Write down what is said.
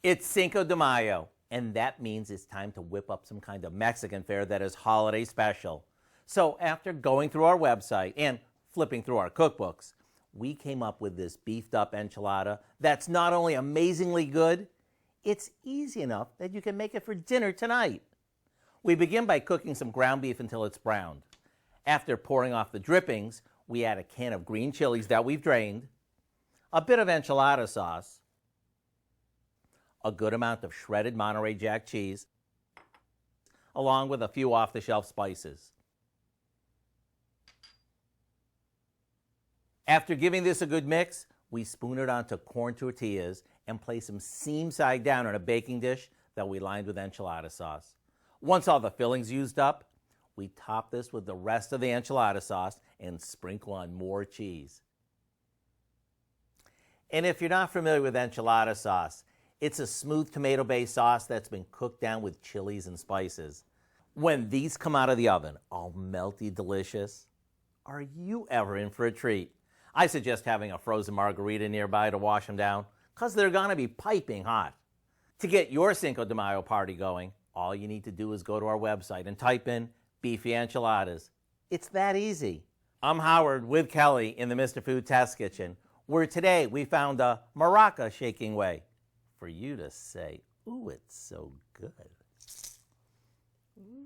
It's Cinco de Mayo, and that means it's time to whip up some kind of Mexican fare that is holiday special. So after going through our website and flipping through our cookbooks, we came up with this beefed up enchilada that's not only amazingly good, it's easy enough that you can make it for dinner tonight. We begin by cooking some ground beef until it's browned. After pouring off the drippings, we add a can of green chilies that we've drained, a bit of enchilada sauce, a good amount of shredded Monterey Jack cheese, along with a few off-the-shelf spices. After giving this a good mix, we spoon it onto corn tortillas and place them seam side down on a baking dish that we lined with enchilada sauce. Once all the filling's used up, we top this with the rest of the enchilada sauce and sprinkle on more cheese. And if you're not familiar with enchilada sauce, it's a smooth tomato-based sauce that's been cooked down with chilies and spices. When these come out of the oven, all melty delicious, are you ever in for a treat? I suggest having a frozen margarita nearby to wash them down, because they're going to be piping hot. To get your Cinco de Mayo party going, all you need to do is go to our website and type in Beefy Enchiladas. It's that easy. I'm Howard with Kelly in the Mr. Food Test Kitchen, where today we found a maraca shaking way for you to say, ooh, it's so good. Ooh.